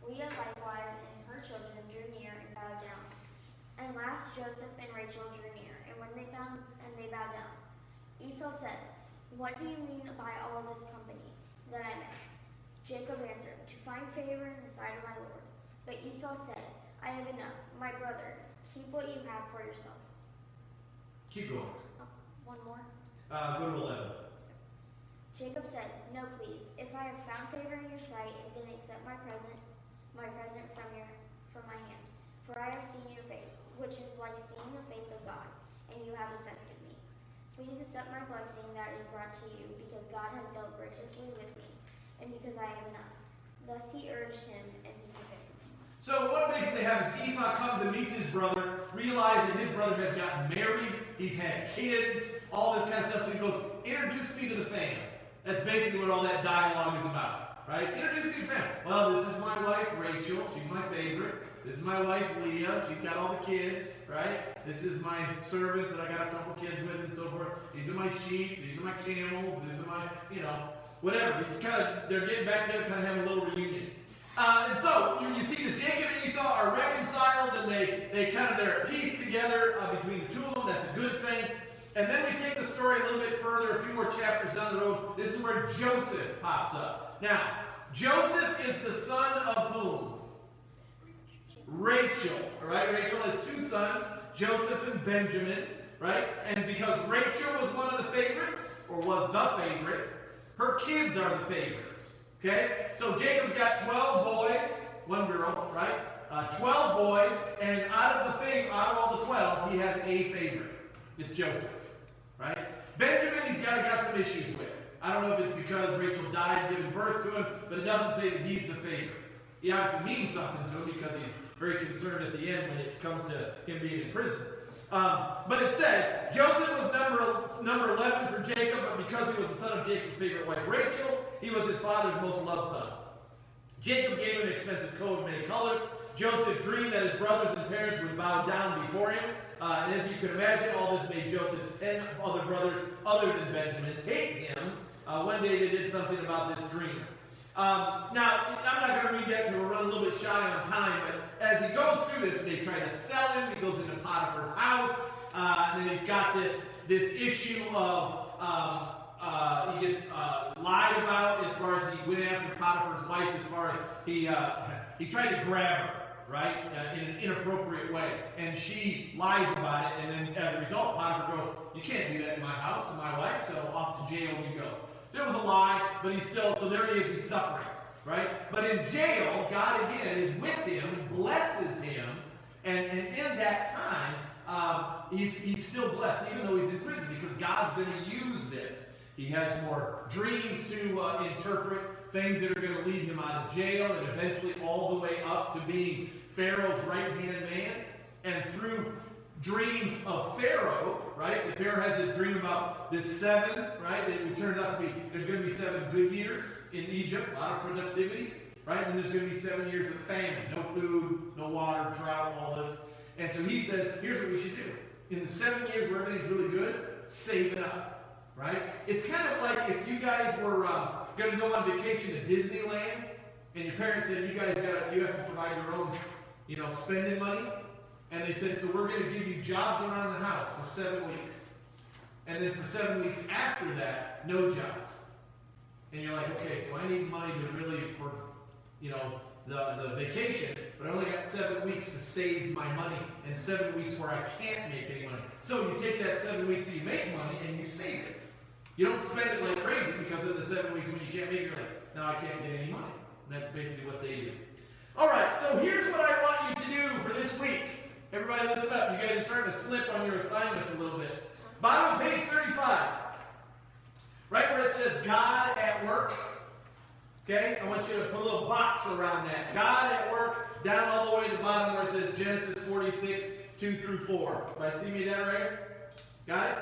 Leah likewise and her children drew near and bowed down. And last Joseph and Rachel drew near, and when they bowed down. Esau said, What do you mean by all this company that I met? Jacob answered, To find favor in the sight of my Lord. But Esau said, I have enough. My brother, keep what you have for yourself. Keep going. One more. Go to 11. Jacob said, No, please. If I have found favor in your sight, then accept my present from my hand. For I have seen your face, which is like seeing the face of God, and you have accepted me. Please accept my blessing that is brought to you, because God has dealt graciously with me, and because I have enough. Thus he urged him, and he took it. So what basically happens, Esau comes and meets his brother, realizes his brother has gotten married, he's had kids, all this kind of stuff, so he goes, introduce me to the family. That's basically what all that dialogue is about, right? Introduce me to the family. Well, this is my wife, Rachel, she's my favorite. This is my wife, Leah, she's got all the kids, right? This is my servants that I got a couple kids with and so forth. These are my sheep, these are my camels, these are my, whatever. This is they're getting back together, kind of having a little reunion. And so you see this, Jacob and Esau are reconciled, and they're at peace together between the two of them. That's a good thing. And then we take the story a little bit further, a few more chapters down the road. This is where Joseph pops up. Now, Joseph is the son of whom? Rachel. All right, Rachel has 2 sons, Joseph and Benjamin. Right? And because Rachel was one of the favorites, or was the favorite, her kids are the favorites. Okay? So Jacob's got 12 boys, 1 girl, right? 12 boys, and out of all the 12, he has a favorite. It's Joseph. Right? Benjamin, he's got some issues with. I don't know if it's because Rachel died giving birth to him, but it doesn't say that he's the favorite. He obviously means something to him because he's very concerned at the end when it comes to him being in prison. But it says, Joseph was number 11 for Jacob, but because he was the son of Jacob's favorite wife Rachel, he was his father's most loved son. Jacob gave him an expensive coat of many colors. Joseph dreamed that his brothers and parents would bow down before him. And as you can imagine, all this made Joseph's 10 other brothers, other than Benjamin, hate him. One day they did something about this dream. Now, I'm not going to read that because we're running a little bit shy on time, but as he goes through this, they try to sell him. He goes into Potiphar's house, and then he's got this issue of he gets lied about as far as he went after Potiphar's wife, as far as he tried to grab her, right, in an inappropriate way, and she lies about it, and then as a result, Potiphar goes, "You can't do that in my house to my wife, so off to jail you go." So it was a lie, but so there he is, he's suffering, right? But in jail, God again is with him, blesses him, and in that time, he's still blessed, even though he's in prison, because God's going to use this. He has more dreams to interpret, things that are going to lead him out of jail, and eventually all the way up to being Pharaoh's right-hand man. And through dreams of Pharaoh, right? The Pharaoh has this dream about this 7, right? That it turns out to be, there's going to be 7 good years in Egypt, a lot of productivity, right? And there's going to be 7 years of famine, no food, no water, drought, all this. And so he says, here's what we should do. In the 7 years where everything's really good, save it up, right? It's kind of like if you guys were going to go on vacation to Disneyland, and your parents said, you have to provide your own, spending money. And they said, so we're going to give you jobs around the house for 7 weeks. And then for 7 weeks after that, no jobs. And you're like, okay, so I need money to really, for, the vacation, but I only got 7 weeks to save my money, and 7 weeks where I can't make any money. So you take that 7 weeks that you make money, and you save it. You don't spend it like crazy, because in the 7 weeks when you can't make it, you're like, no, I can't get any money. And that's basically what they do. All right, so here's what I want you to do for this week. Everybody listen up. You guys are starting to slip on your assignments a little bit. Bottom of page 35. Right where it says God at work. Okay? I want you to put a little box around that. God at work. Down all the way to the bottom where it says Genesis 46, 2 through 4. Do I see me that right? Got it?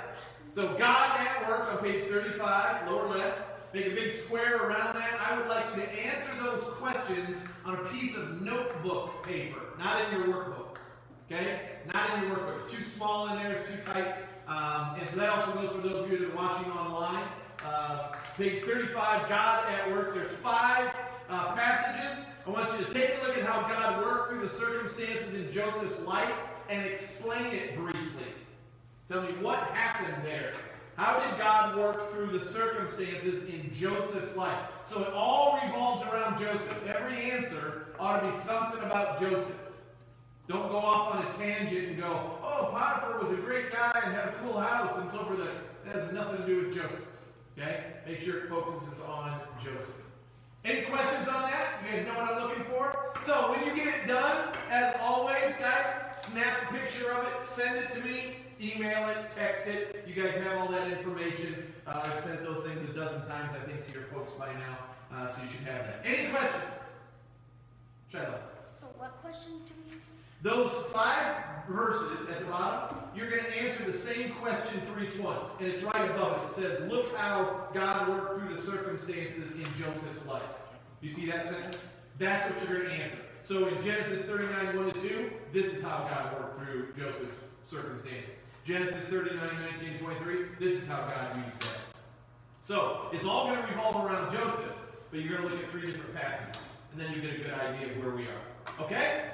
So God at work on page 35, lower left. Make a big square around that. I would like you to answer those questions on a piece of notebook paper, not in your workbook. Okay? Not in your workbook. It's too small in there. It's too tight. And so that also goes for those of you that are watching online. Page 35, God at work. There's 5 passages. I want you to take a look at how God worked through the circumstances in Joseph's life and explain it briefly. Tell me what happened there. How did God work through the circumstances in Joseph's life? So it all revolves around Joseph. Every answer ought to be something about Joseph. Don't go off on a tangent and go, oh, Potiphar was a great guy and had a cool house and so forth. It has nothing to do with Joseph. Okay? Make sure it focuses on Joseph. Any questions on that? You guys know what I'm looking for? So when you get it done, as always, guys, snap a picture of it, send it to me, email it, text it. You guys have all that information. I've sent those things a dozen times, I think, to your folks by now, so you should have that. Any questions? Shiloh. So what questions do we answer? Those 5 verses at the bottom, you're going to answer the same question for each one. And it's right above it. It says, look how God worked through the circumstances in Joseph's life. You see that sentence? That's what you're going to answer. So in Genesis 39, 1-2, this is how God worked through Joseph's circumstances. Genesis 39, 19, 23, this is how God used that. So it's all going to revolve around Joseph, but you're going to look at 3 different passages. And then you get a good idea of where we are. Okay?